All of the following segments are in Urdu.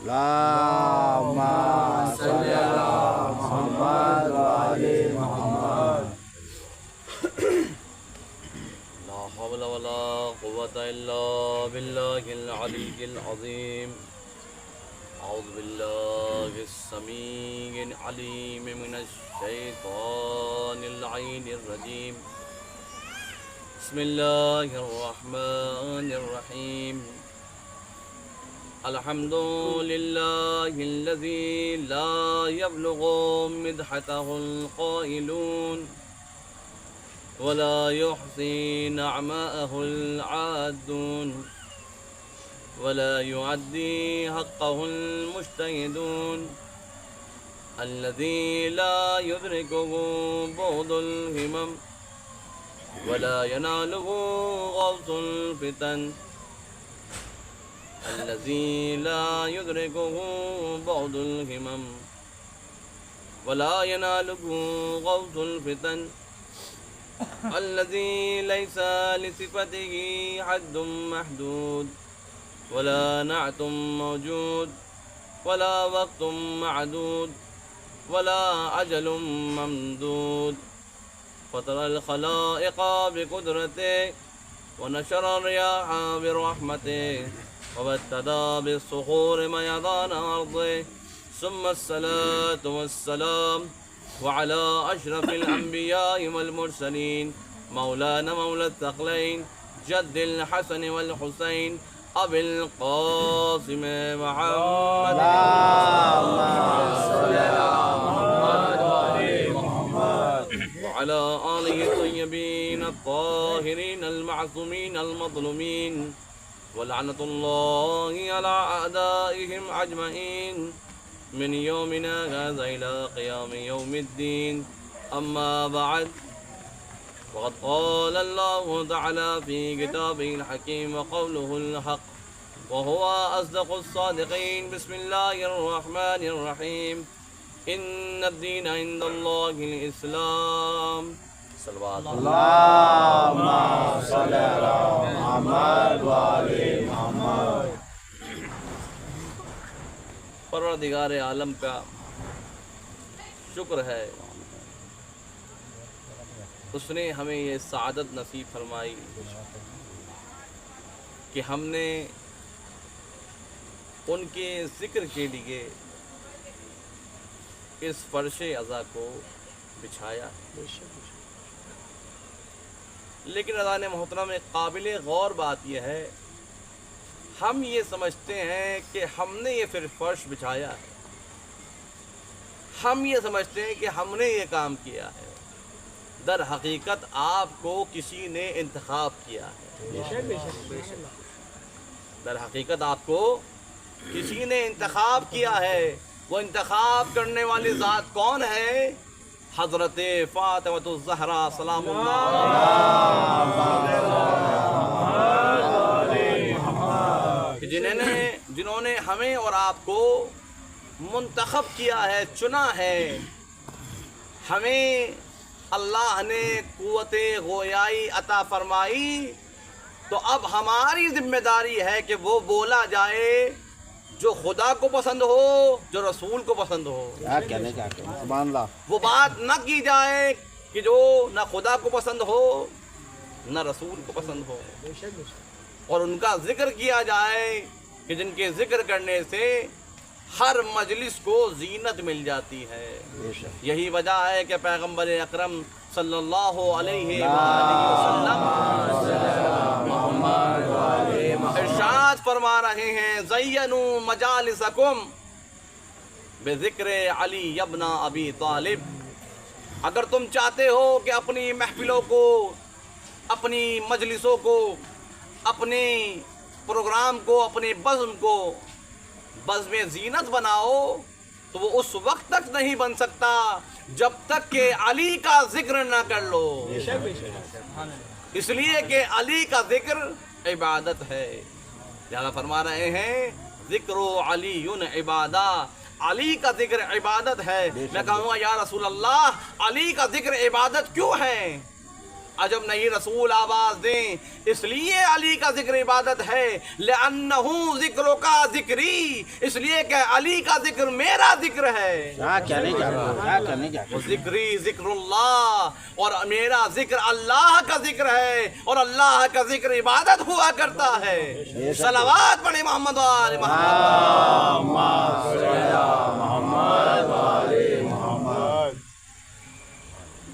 اللهم صل على محمد وآل محمد. لا حول ولا قوة إلا بالله العلي العظيم. أعوذ بالله السميع العليم من الشيطان اللعين الرجيم. بسم الله الرحمن الرحيم. الحمد لله الذي لا يبلغ مدحته القائلون ولا يحصي نعماءه العادون ولا يعدي حقه المجتهدون الذي لا يدركه بعد الهمم ولا يناله غوث الفتن الذي لا يدركه بعد الهمم ولا يناله غوث الفتن الذي ليس لصفته حد محدود ولا نعت موجود ولا وقت معدود ولا أجل ممدود فطر الخلائق بقدرته ونشر الرياح برحمته وابتدى بالصخور ميدان أرضه ثم الصلاة والسلام وعلى أشرف الأنبياء والمرسلين مولانا مولى الثقلين جد الحسن والحسين أبي القاسم محمد. وعلى آله الطيبين الطاهرين المعصومين المظلومين ولعنة الله على أعدائهم أجمعين من يومنا هذا إلى قيام يوم الدين. أما بعد، وقد قال الله تعالى في كتابه الحكيم وقوله الحق وهو أصدق الصادقين. بسم الله الرحمن الرحيم. إن الدين عند الله الإسلام. صلوات اللهم صل على محمد وآل محمد. پروردگار عالم کا شکر ہے، اس نے ہمیں یہ سعادت نصیب فرمائی کہ ہم نے ان کے ذکر کے لیے اس فرش عزا کو بچھایا. لیکن اذان محترم میں قابل غور بات یہ ہے، ہم یہ سمجھتے ہیں کہ ہم نے یہ پھر فرش بچھایا ہے، ہم یہ سمجھتے ہیں کہ ہم نے یہ کام کیا ہے. در حقیقت آپ کو کسی نے انتخاب کیا ہے. در حقیقت آپ کو کسی نے انتخاب کیا ہے. وہ انتخاب کرنے والی ذات کون ہے؟ حضرت فاطمۃ الزہرا سلام اللہ علیہا، جنہوں نے ہمیں اور آپ کو منتخب کیا ہے، چنا ہے. ہمیں اللہ نے قوت گویائی عطا فرمائی، تو اب ہماری ذمہ داری ہے کہ وہ بولا جائے جو خدا کو پسند ہو، جو رسول کو پسند ہو. سبحان اللہ. وہ بات نہ کی جائے کہ جو نہ خدا کو پسند ہو نہ رسول کو پسند ہو، اور ان کا ذکر کیا جائے کہ جن کے ذکر کرنے سے ہر مجلس کو زینت مل جاتی ہے. یہی وجہ ہے کہ پیغمبر اکرم صلی اللہ علیہ وآلہ وسلم ارشاد فرما رہے ہیں، زینوا مجالسکم بذکر علی ابن ابی طالب. اگر تم چاہتے ہو کہ اپنی محفلوں کو، اپنی مجلسوں کو، اپنے پروگرام کو، اپنے بزم کو بزم زینت بناؤ، تو وہ اس وقت تک نہیں بن سکتا جب تک کہ علی کا ذکر نہ کر لو. اس لیے کہ علی کا ذکر عبادت ہے. لہذا فرما رہے ہیں ذکر علی عبادہ، علی کا ذکر عبادت ہے. میں کہوں گا یا رسول اللہ، علی کا ذکر عبادت کیوں ہے؟ جب نئی رسول آواز دیں، اس لیے علی کا ذکر عبادت ہے، لأنہ ذکر کا ذکری، اس لیے کہ علی کا ذکر میرا ذکر ہے، کیا کہنے کیا کیا کہنے کیا وہ ذکری ذکر اللہ، اور میرا ذکر اللہ کا ذکر ہے، اور اللہ کا ذکر عبادت ہوا کرتا ہے۔ صلوات پڑھیں محمد و آل محمد۔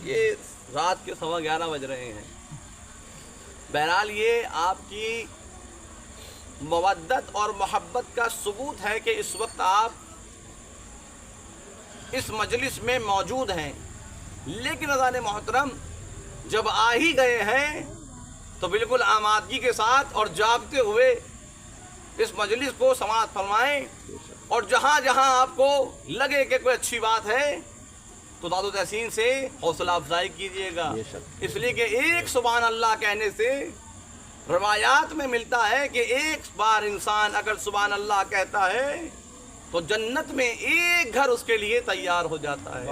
یہ رات کے 11:15 بج رہے ہیں۔ بہرحال یہ آپ کی مودت اور محبت کا ثبوت ہے کہ اس وقت آپ اس مجلس میں موجود ہیں، لیکن اذان محترم جب آ ہی گئے ہیں تو بالکل آمادگی کے ساتھ اور جاگتے ہوئے اس مجلس کو سماعت فرمائیں، اور جہاں جہاں آپ کو لگے کہ کوئی اچھی بات ہے تو داد و تحسین سے حوصلہ افزائی کیجیے گا، اس لیے کہ ایک سبحان اللہ کہنے سے روایات میں ملتا ہے کہ ایک بار انسان اگر سبحان اللہ کہتا ہے تو جنت میں ایک گھر اس کے لیے تیار ہو جاتا ہے۔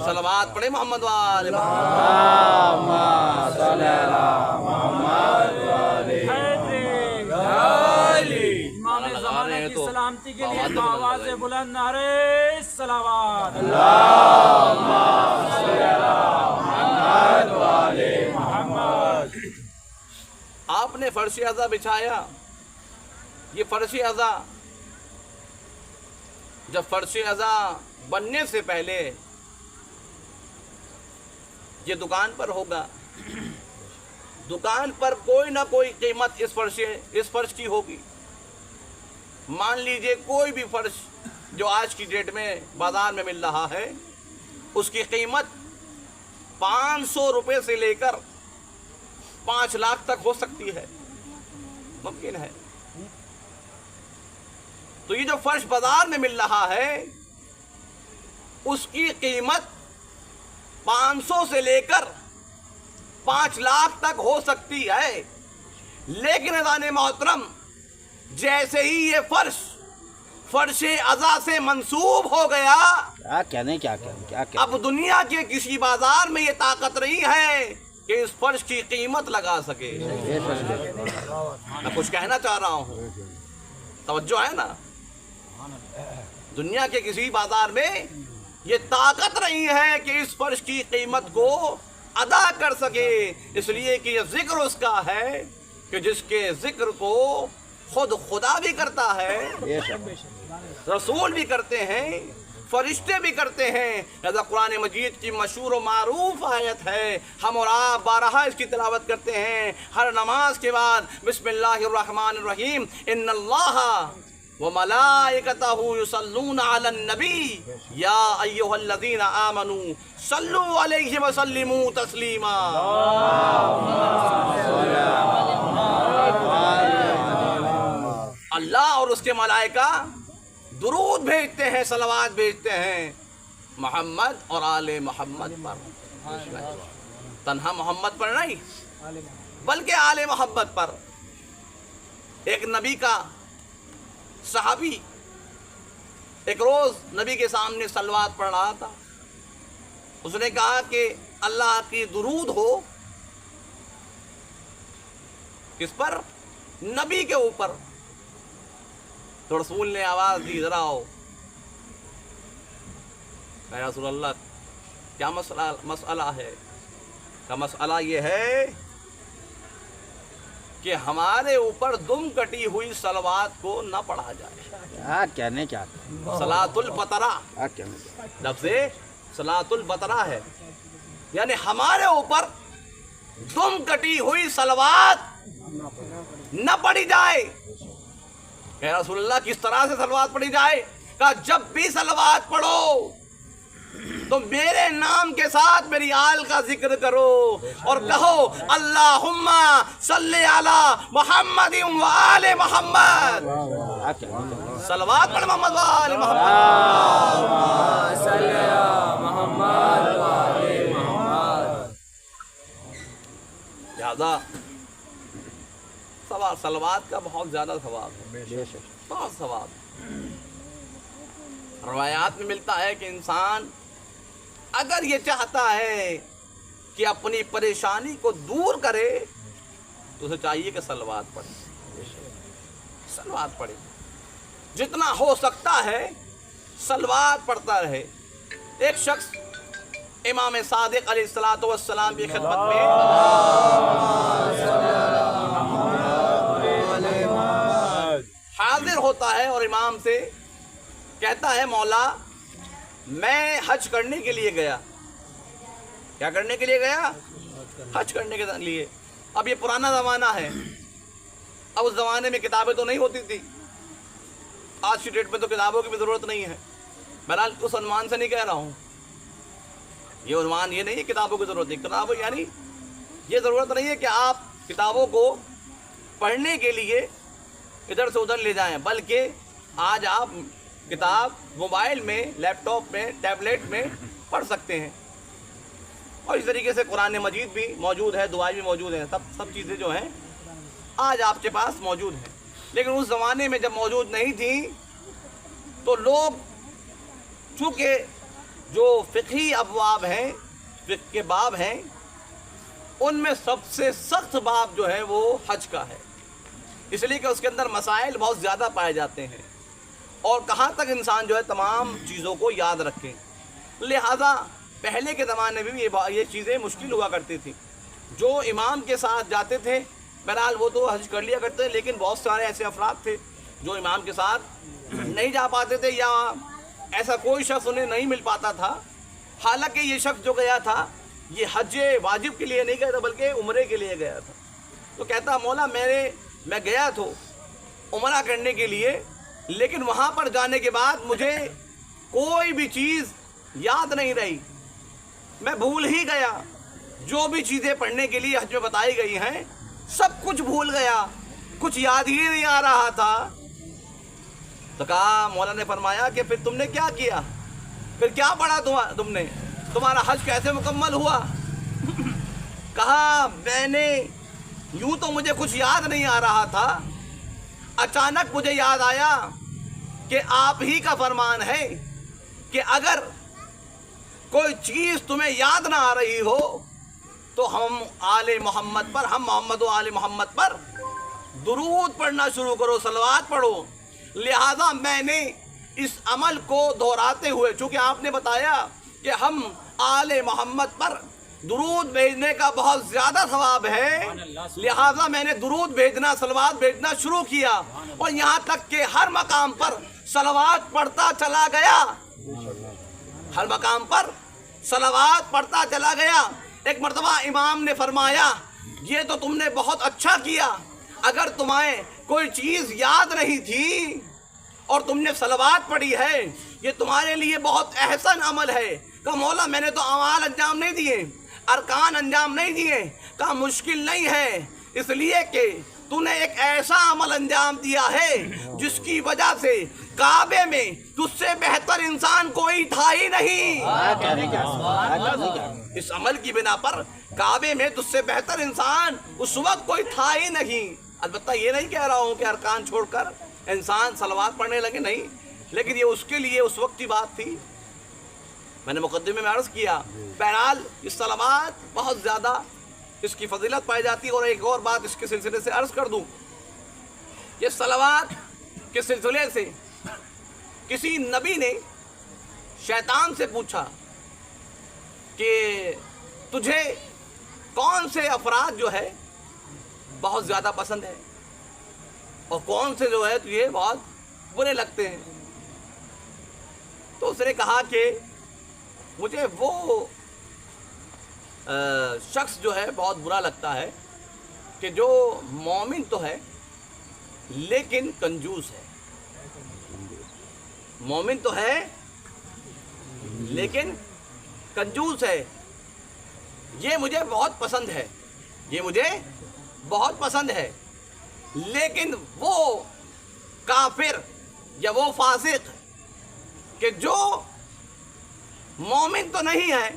صلوات پڑھیں محمد و آل امام زمانہ کی سلامتی کے لیے آواز بلند نعرہ صلوات۔ آپ نے فرش عزا بچھایا، یہ فرش عزا جب فرش عزا بننے سے پہلے یہ دکان پر ہوگا، دکان پر کوئی نہ کوئی قیمت اس فرش کی ہوگی۔ مان لیجئے کوئی بھی فرش جو آج کی ڈیٹ میں بازار میں مل رہا ہے اس کی قیمت 500 روپے سے لے کر 5 لاکھ تک ہو سکتی ہے، ممکن ہے۔ تو یہ جو فرش بازار میں مل رہا ہے اس کی قیمت 500 سے لے کر 5 لاکھ تک ہو سکتی ہے، لیکن اذان محترم جیسے ہی یہ فرش عزا سے منسوب ہو گیا، کیا کہنے کیا اب دنیا کے کسی بازار میں یہ طاقت نہیں ہے کہ اس فرش کی قیمت لگا سکے۔ میں کچھ کہنا چاہ رہا ہوں، توجہ ہے نا؟ دنیا کے کسی بازار میں یہ طاقت نہیں ہے کہ اس فرش کی قیمت کو ادا کر سکے، اس لیے کہ یہ ذکر اس کا ہے کہ جس کے ذکر کو خود خدا بھی کرتا ہے، رسول بھی کرتے ہیں، فرشتے بھی کرتے ہیں۔ لہذا قرآن مجید کی مشہور و معروف آیت ہے، ہم اور آپ بارہا اس کی تلاوت کرتے ہیں ہر نماز کے بعد، بسم اللہ الرحمن الرحیم، ان اللہ وملائکتہ یصلون علی النبی یا ایھا الذین آمنوا صلوا علیہ وسلموا تسلیما۔ اللہ اور اس کے ملائکہ درود بھیجتے ہیں، صلوات بھیجتے ہیں محمد اور آل محمد پر، تنہا محمد پر نہیں بلکہ آل محمد پر۔ ایک نبی کا صحابی ایک روز نبی کے سامنے صلوات پڑھ رہا تھا، اس نے کہا کہ اللہ کی درود ہو کس پر؟ نبی کے اوپر۔ تو رسول نے آواز دی، ذرا آؤ۔ یا رسول اللہ کیا مسئلہ ہے؟ کا مسئلہ یہ ہے کہ ہمارے اوپر دم کٹی ہوئی صلوات کو نہ پڑھا جائے۔ کیا کہنے کیا صلاۃ البترا لفظ صلاۃ البترا ہے، یعنی ہمارے اوپر دم کٹی ہوئی صلوات نہ پڑھی جائے۔ کہ رسول اللہ کس طرح سے صلوات پڑھی جائے؟ کہا جب بھی صلوات پڑھو تو میرے نام کے ساتھ میری آل کا ذکر کرو اور کہو اللہم صلی علی محمد و آل محمد۔ صلوات پڑھ محمد و آل محمد۔ لہذا صلوات کا بہت زیادہ ثواب ہے، بہت ثواب۔ روایات میں ملتا ہے کہ انسان اگر یہ چاہتا ہے کہ اپنی پریشانی کو دور کرے تو اسے چاہیے کہ صلوات پڑھے، صلوات پڑھے، جتنا ہو سکتا ہے صلوات پڑھتا رہے۔ ایک شخص امام صادق علیہ الصلوۃ والسلام کی خدمت میں حاضر ہوتا ہے اور امام سے کہتا ہے مولا میں حج کرنے کے لیے گیا۔ کیا کرنے کے لیے گیا؟ حج کرنے کے لیے۔ اب یہ پرانا زمانہ ہے، اب اس زمانے میں کتابیں تو نہیں ہوتی تھی، آج کی ڈیٹ میں تو کتابوں کی بھی ضرورت نہیں ہے۔ بہرحال اس عنوان سے نہیں کہہ رہا ہوں، یہ عنوان یہ نہیں ہے کتابوں کی ضرورت ہے، کتابوں یعنی یہ ضرورت نہیں ہے کہ آپ کتابوں کو پڑھنے کے لیے ادھر سے ادھر لے جائیں، بلکہ آج آپ کتاب موبائل میں، لیپ ٹاپ میں، ٹیبلیٹ میں پڑھ سکتے ہیں۔ اور اس طریقے سے قرآن مجید بھی موجود ہے، دعائیں بھی موجود ہیں، سب چیزیں جو ہیں آج آپ کے پاس موجود ہیں۔ لیکن اس زمانے میں جب موجود نہیں تھیں تو لوگ چونکہ جو فقہی ابواب ہیں، فقہ کے باب ہیں، ان میں سب سے سخت باب جو ہے وہ حج کا ہے، اس لیے کہ اس کے اندر مسائل بہت زیادہ پائے جاتے ہیں اور کہاں تک انسان جو ہے تمام چیزوں کو یاد رکھے۔ لہذا پہلے کے زمانے میں بھی یہ چیزیں مشکل ہوا کرتی تھی۔ جو امام کے ساتھ جاتے تھے بہرحال وہ تو حج کر لیا کرتے، لیکن بہت سارے ایسے افراد تھے جو امام کے ساتھ نہیں جا پاتے تھے، یا ایسا کوئی شخص انہیں نہیں مل پاتا تھا۔ حالانکہ یہ شخص جو گیا تھا یہ حج واجب کے لیے نہیں گیا تھا بلکہ عمرے کے لیے گیا تھا۔ تو کہتا مولا میں گیا تو عمرہ کرنے کے لیے، لیکن وہاں پر جانے کے بعد مجھے کوئی بھی چیز یاد نہیں رہی، میں بھول ہی گیا، جو بھی چیزیں پڑھنے کے لیے حج میں بتائی گئی ہیں سب کچھ بھول گیا، کچھ یاد ہی نہیں آ رہا تھا۔ تو کہا مولا نے فرمایا کہ پھر تم نے کیا کیا، پھر کیا پڑھا تم نے، تمہارا حج کیسے مکمل ہوا؟ کہا میں نے یوں تو مجھے کچھ یاد نہیں آ رہا تھا، اچانک مجھے یاد آیا کہ آپ ہی کا فرمان ہے کہ اگر کوئی چیز تمہیں یاد نہ آ رہی ہو تو ہم آل محمد پر، ہم محمد و آل محمد پر درود پڑھنا شروع کرو، صلوات پڑھو۔ لہذا میں نے اس عمل کو دہراتے ہوئے، چونکہ آپ نے بتایا کہ ہم آل محمد پر درود بھیجنے کا بہت زیادہ ثواب ہے، لہذا میں نے درود بھیجنا، صلوات بھیجنا شروع کیا، اور یہاں تک کہ ہر مقام پر صلوات پڑھتا چلا گیا، ہر مقام پر صلوات پڑھتا چلا گیا۔ ایک مرتبہ امام نے فرمایا یہ تو تم نے بہت اچھا کیا، اگر تمہیں کوئی چیز یاد نہیں تھی اور تم نے صلوات پڑھی ہے یہ تمہارے لیے بہت احسن عمل ہے۔ کہا مولا میں نے تو اعمال انجام نہیں دیے، ارکان انجام نہیں دیے۔ کہا مشکل نہیں ہے، اس لیے کہ تو نے ایک ایسا عمل انجام دیا ہے جس کی وجہ سے کعبے میں تجھ سے بہتر انسان کوئی تھا ہی نہیں۔ اس عمل کی بنا پر کعبے میں تجھ سے بہتر انسان اس وقت کوئی تھا ہی نہیں۔ البتہ یہ نہیں کہہ رہا ہوں کہ ارکان چھوڑ کر انسان صلوات پڑھنے لگے، نہیں، لیکن یہ اس کے لیے اس وقت کی بات تھی۔ میں نے مقدمے میں عرض کیا، بہرحال اس صلوات بہت زیادہ اس کی فضیلت پائی جاتی ہے۔ اور ایک اور بات اس کے سلسلے سے عرض کر دوں، یہ صلوات کے سلسلے سے کسی نبی نے شیطان سے پوچھا کہ تجھے کون سے افراد جو ہے بہت زیادہ پسند ہے اور کون سے جو ہے تجھے بہت برے لگتے ہیں؟ تو اس نے کہا کہ مجھے وہ شخص جو ہے بہت برا لگتا ہے کہ جو مومن تو ہے لیکن کنجوس ہے، مومن تو ہے لیکن کنجوس ہے، یہ مجھے بہت پسند ہے، یہ مجھے بہت پسند ہے۔ لیکن وہ کافر یا وہ فاسق کہ جو مومن تو نہیں ہے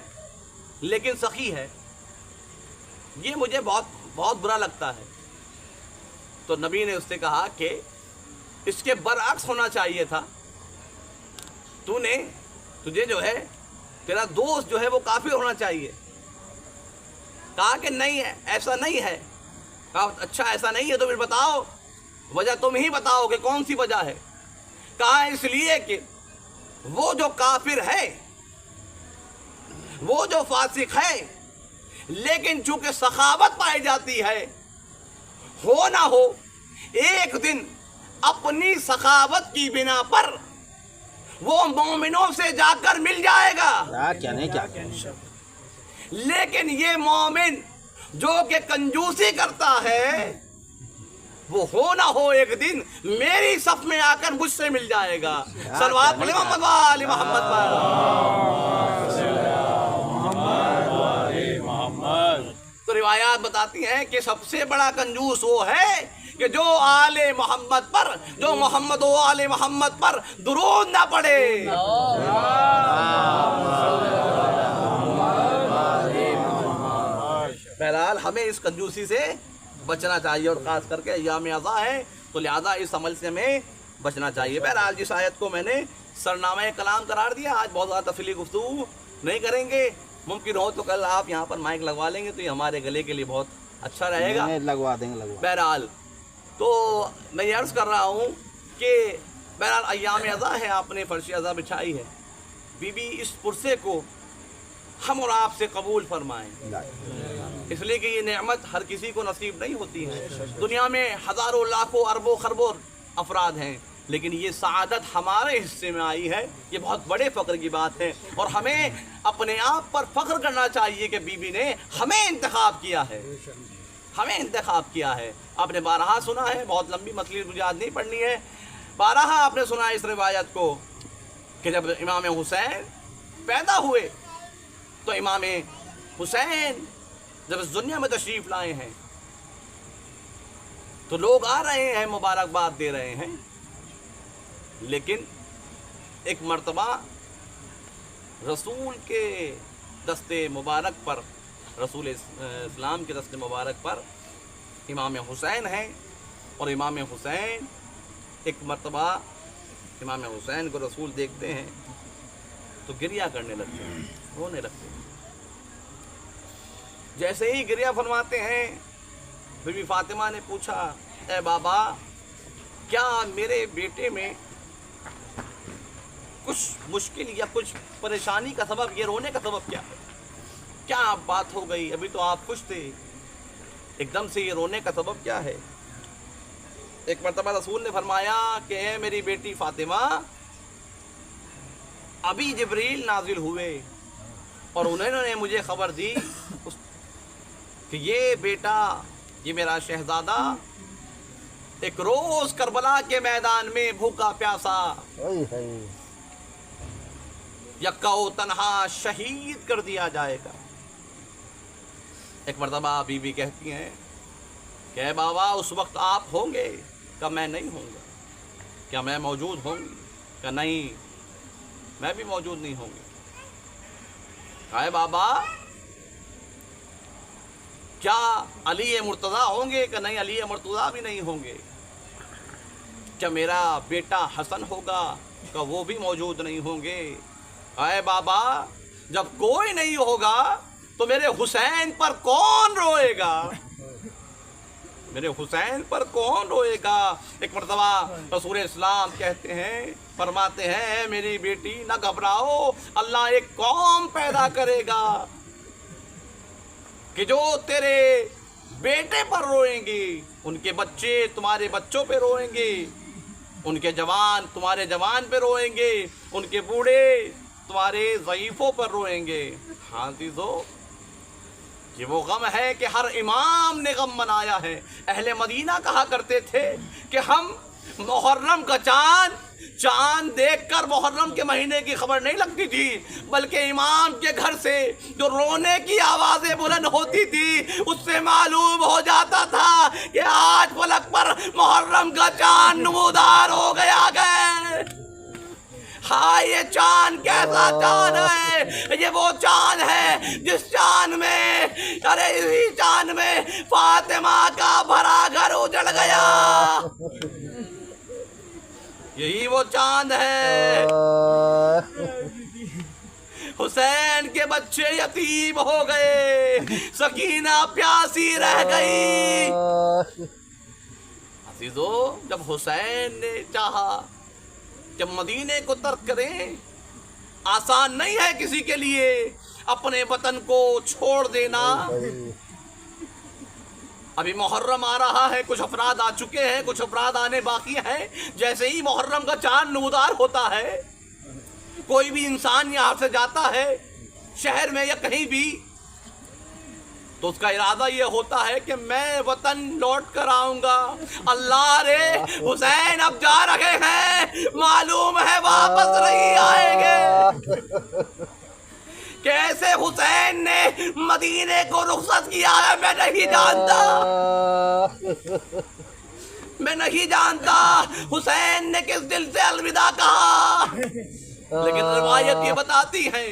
لیکن سخی ہے، یہ مجھے بہت بہت برا لگتا ہے۔ تو نبی نے اس سے کہا کہ اس کے برعکس ہونا چاہیے تھا، تجھے جو ہے تیرا دوست جو ہے وہ کافر ہونا چاہیے، کہا کہ نہیں ہے، ایسا نہیں ہے. کہا اچھا ایسا نہیں ہے تو پھر بتاؤ وجہ، تم ہی بتاؤ کہ کون سی وجہ ہے. کہا اس لیے کہ وہ جو کافر ہے، وہ جو فاسق ہے، لیکن چونکہ سخاوت پائی جاتی ہے، ہو نہ ہو ایک دن اپنی سخاوت کی بنا پر وہ مومنوں سے جا کر مل جائے گا. کیا نہیں کیا کیا. لیکن یہ مومن جو کہ کنجوسی کرتا ہے، وہ ہو نہ ہو ایک دن میری صف میں آ کر مجھ سے مل جائے گا. صلوات پڑھیں محمد وآل محمد پر. تو روایات بتاتی ہیں کہ سب سے بڑا کنجوس وہ ہے کہ جو آل محمد پر، جو محمد و آل محمد پر درود نہ پڑے. بہرحال ہمیں اس کنجوسی سے بچنا چاہیے، اور خاص کر کے ایام عزا ہے تو لہذا اس عمل سے ہمیں بچنا چاہیے. بہرحال جس آیت کو میں نے سرنامہ کلام قرار دیا، آج بہت زیادہ تفصیلی گفتگو نہیں کریں گے. ممکن ہو تو کل آپ یہاں پر مائک لگوا لیں گے تو یہ ہمارے گلے کے لیے بہت اچھا رہے گا. لگوا دیں گے. بہرحال تو میں یہ عرض کر رہا ہوں کہ بہرحال ایام عزا ہے، آپ نے فرش عزا بچھائی ہے. بی بی اس پرسے کو ہم اور آپ سے قبول فرمائیں، اس لیے کہ یہ نعمت ہر کسی کو نصیب نہیں ہوتی ہے. دنیا میں ہزاروں لاکھوں اربوں خربوں افراد ہیں، لیکن یہ سعادت ہمارے حصے میں آئی ہے. یہ بہت بڑے فخر کی بات ہے، اور ہمیں اپنے آپ پر فخر کرنا چاہیے کہ بی بی نے ہمیں انتخاب کیا ہے، ہمیں انتخاب کیا ہے. آپ نے بارہا سنا ہے، بہت لمبی مطلب مجھے یاد نہیں پڑھنی ہے. بارہا آپ نے سنا ہے اس روایت کو کہ جب امام حسین پیدا ہوئے تو امام حسین جب اس دنیا میں تشریف لائے ہیں تو لوگ آ رہے ہیں، مبارکباد دے رہے ہیں. لیکن ایک مرتبہ رسول کے دست مبارک پر، رسول اسلام کے دست مبارک پر امام حسین ہیں، اور امام حسین ایک مرتبہ امام حسین کو رسول دیکھتے ہیں تو گریہ کرنے لگتے ہیں، رونے لگتے ہیں. جیسے ہی گریہ فرماتے ہیں، بی بی فاطمہ نے پوچھا اے بابا کیا میرے بیٹے میں کچھ مشکل یا کچھ پریشانی کا سبب، یہ رونے کا سبب کیا ہے؟ کیا بات ہو گئی؟ ابھی تو آپ خوش تھے، ایک دم سے یہ رونے کا سبب کیا ہے؟ ایک مرتبہ رسول نے فرمایا کہ اے میری بیٹی فاطمہ، ابھی جبریل نازل ہوئے اور انہوں نے مجھے خبر دی کہ یہ بیٹا، یہ میرا شہزادہ ایک روز کربلا کے میدان میں بھوکا پیاسا یکا و تنہا شہید کر دیا جائے گا. ایک مرتبہ بی بی کہتی ہیں کہ اے بابا اس وقت آپ ہوں گے؟ کہ میں نہیں ہوں گا. کیا میں موجود ہوں گی؟ کہ نہیں میں بھی موجود نہیں ہوں گی. اے بابا کیا علی مرتضیٰ ہوں گے؟ کہ نہیں علی مرتضیٰ بھی نہیں ہوں گے. کیا میرا بیٹا حسن ہوگا؟ کہ وہ بھی موجود نہیں ہوں گے. اے بابا جب کوئی نہیں ہوگا تو میرے حسین پر کون روئے گا؟ میرے حسین پر کون روئے گا؟ ایک مرتبہ رسول اسلام کہتے ہیں، فرماتے ہیں میری بیٹی نہ گھبراؤ، اللہ ایک قوم پیدا کرے گا کہ جو تیرے بیٹے پر روئیں گے، ان کے بچے تمہارے بچوں پہ روئیں گے، ان کے جوان تمہارے جوان پہ روئیں گے، ان کے بوڑھے تمہارے ضعیفوں پر روئیں گے. ہاں عزیزو، یہ وہ غم ہے کہ ہر امام نے غم منایا ہے. اہل مدینہ کہا کرتے تھے کہ ہم محرم کا چاند دیکھ کر محرم کے مہینے کی خبر نہیں لگتی تھی، بلکہ امام کے گھر سے جو رونے کی آوازیں بلند ہوتی تھی اس سے معلوم ہو جاتا تھا کہ آج فلک پر محرم کا چاند نمودار ہو گیا ہے. ہاں یہ چاند کیسا چاند ہے؟ یہ وہ چاند ہے جس چاند میں، ارے اسی چاند میں فاطمہ کا بھرا گھر اجڑ گیا. یہی وہ چاند ہے. حسین کے بچے یتیم ہو گئے، سکینہ پیاسی رہ گئی۔ عزیزو، جب حسین نے چاہا جب مدینے کو ترک کریں، آسان نہیں ہے کسی کے لیے اپنے وطن کو چھوڑ دینا۔ ابھی محرم آ رہا ہے، کچھ افراد آ چکے ہیں، کچھ افراد آنے باقی ہیں۔ جیسے ہی محرم کا چاند نمودار ہوتا ہے، کوئی بھی انسان یہاں سے جاتا ہے شہر میں یا کہیں بھی، تو اس کا ارادہ یہ ہوتا ہے کہ میں وطن لوٹ کر آؤں گا۔ اللہ رے، حسین اب جا رہے ہیں، معلوم ہے واپس نہیں آئیں گے۔ کیسے حسین نے مدینے کو رخصت کیا ہے میں نہیں جانتا، میں نہیں جانتا حسین نے کس دل سے الوداع کہا، لیکن روایت یہ بتاتی ہے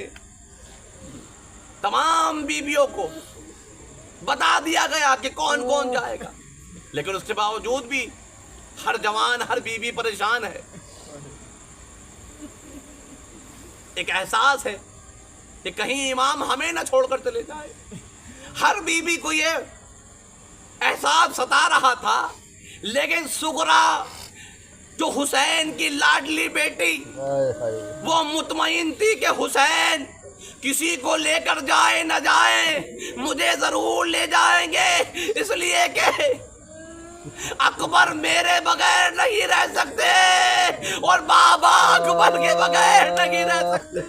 تمام بیویوں کو بتا دیا گیا کہ کون کون جائے گا، لیکن اس کے باوجود بھی ہر جوان، ہر بیوی پریشان ہے۔ ایک احساس ہے کہ کہیں امام ہمیں نہ چھوڑ کر چلے جائے۔ ہر بیوی کو یہ احساس ستا رہا تھا، لیکن سغرا جو حسین کی لاڈلی بیٹی، وہ مطمئن تھی کہ حسین کسی کو لے کر جائے نہ جائے، مجھے ضرور لے جائیں گے، اس لیے کہ اکبر میرے بغیر نہیں رہ سکتے اور بابا اکبر کے بغیر نہیں رہ سکتے۔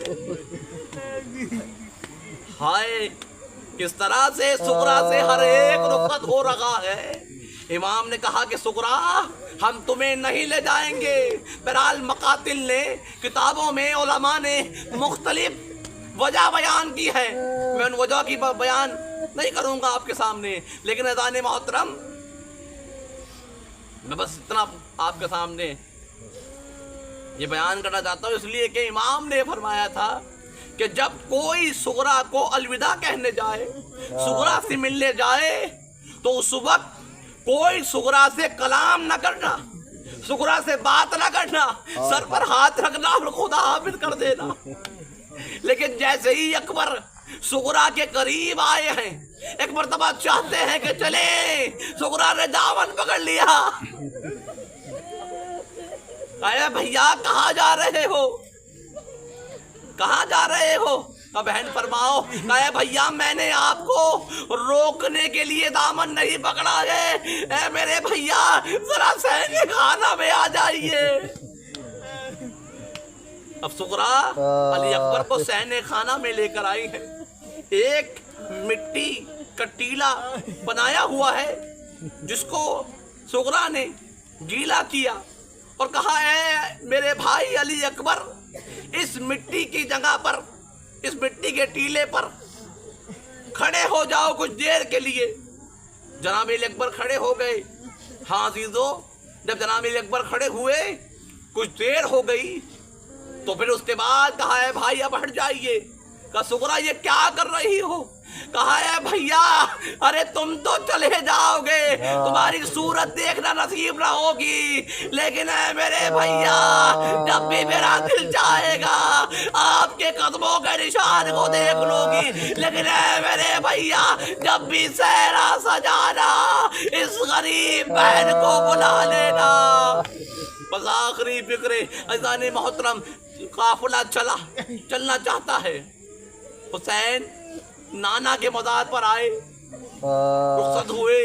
ہائے، کس طرح سے سغرا سے ہر ایک رخصت ہو رہا ہے۔ امام نے کہا کہ سغرا ہم تمہیں نہیں لے جائیں گے۔ بہرحال مقاتل نے، کتابوں میں علماء نے مختلف وجہ بیان کی ہے، میں ان وجہ کی بیان نہیں کروں گا آپ کے سامنے، لیکن اذان محترم میں بس اتنا آپ کے سامنے یہ بیان کرنا چاہتا ہوں، اس لیے کہ امام نے فرمایا تھا کہ جب کوئی سغرا کو الوداع کہنے جائے، سغرا سے ملنے جائے، تو اس وقت کوئی سغرا سے کلام نہ کرنا، سغرا سے بات نہ کرنا، سر پر ہاتھ رکھنا اور خدا حافظ کر دینا۔ لیکن جیسے ہی اکبر سغرا کے قریب آئے ہیں، ایک مرتبہ چاہتے ہیں کہ چلیں، سغرا نے دامن پکڑ لیا۔ اے بھیا کہاں جا رہے ہو، کہاں جا رہے ہو؟ بہن فرماؤ، اے بھیا میں نے آپ کو روکنے کے لیے دامن نہیں پکڑا ہے، اے میرے بھیا ذرا سہنے خانہ میں آ جائیے۔ اب سغرا علی اکبر کو سہنے خانہ میں لے کر آئی ہے، ایک مٹی کا ٹیلا بنایا ہوا ہے جس کو سغرا نے گیلا کیا اور کہا اے میرے بھائی علی اکبر، اس مٹی کی جگہ پر، اس مٹی کے ٹیلے پر کھڑے ہو جاؤ کچھ دیر کے لیے۔ جناب علی اکبر کھڑے ہو گئے۔ ہاں عزیزو، جب جناب علی اکبر کھڑے ہوئے کچھ دیر ہو گئی تو پھر اس کے بعد کہا ہے بھائی اب ہٹ جائیے۔ کہا سغرا یہ کیا کر رہی ہو؟ کہا ہے بھیا ارے تم تو چلے جاؤ گے، تمہاری صورت دیکھنا نصیب نہ ہوگی، لیکن اے میرے بھیا جب بھی میرا دل چاہے گا آپ کے قدموں کے نشان کو دیکھ لوں گی، لیکن اے میرے بھیا جب بھی سہرا سجانا اس غریب بہن کو بلا لینا۔ بس آخری فکر عزیزان محترم، قافلہ چلنا چاہتا ہے۔ حسین نانا کے مزار پر آئے، رخصت ہوئے،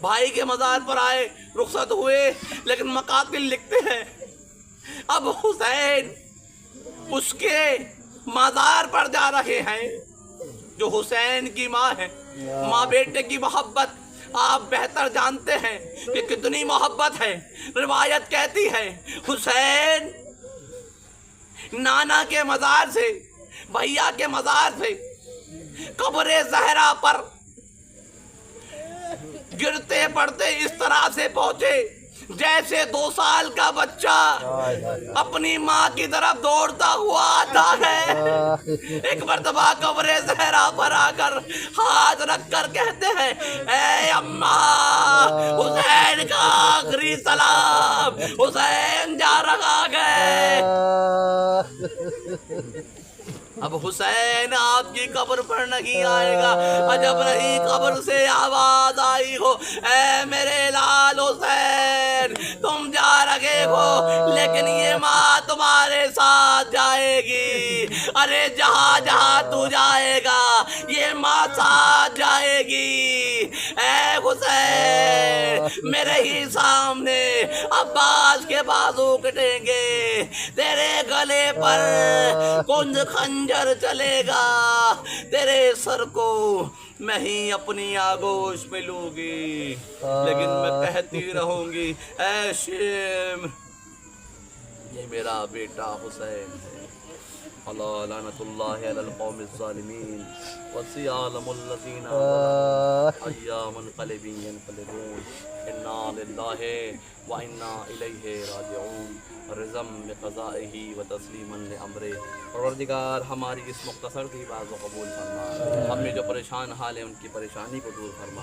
بھائی کے مزار پر آئے، رخصت ہوئے، لیکن مقاتل لکھتے ہیں اب حسین اس کے مزار پر جا رہے ہیں جو حسین کی ماں ہے۔ ماں بیٹے کی محبت آپ بہتر جانتے ہیں کہ کتنی محبت ہے۔ روایت کہتی ہے حسین نانا کے مزار سے، بھیا کے مزار سے قبر زہرا پر گرتے پڑتے اس طرح سے پہنچے جیسے 2 سال کا بچہ اپنی ماں کی طرف دوڑتا ہوا آتا ہے۔ ایک مرتبہ قبر زہرا پر آ کر ہاتھ رکھ کر کہتے ہیں اے اماں حسین کا آخری سلام، حسین جا رہا ہے۔ اب حسین آپ کی قبر پر نہیں آئے گا، جب نہیں قبر سے آواز آئی ہو اے میرے لال حسین تم جا رہے ہو لیکن یہ ماں تمہارے ساتھ جائے گی، ارے جہاں جہاں تو جائے گا یہ ماں ساتھ جائے گی۔ اے حسین میرے ہی سامنے عباس کے بازو کٹیں گے، تیرے گلے پر کنج خنجر چلے گا، تیرے سر کو میں ہی اپنی آگوش میں لوں گی، لیکن میں کہتی رہوں گی اے شیم یہ میرا بیٹا حسین ہے۔ اللہ لعنت اللہ علی القوم الظالمین وسیعلم الذین ایام انقلب ینقلبون انا للہ وانا الیہ راجعون رضا بقضائہ وتسلیما لامرہ۔ پروردگار ہماری اس مختصر سی بات کو قبول فرما، ہم میں جو پریشان حال ہیں ان کی پریشانی کو دور فرما۔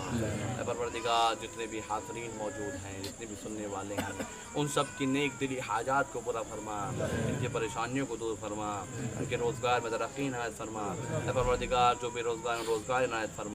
اے پروردگار جتنے بھی حاضرین موجود ہیں، جتنے بھی سننے والے ہیں، ان سب کی نیک دلی حاجات کو پورا فرما، ان کی پریشانیوں کو دور فرما، ان کے روزگار میں ترقی عنایت فرما۔ اے پروردگار جو بے روزگار عنایت فرما۔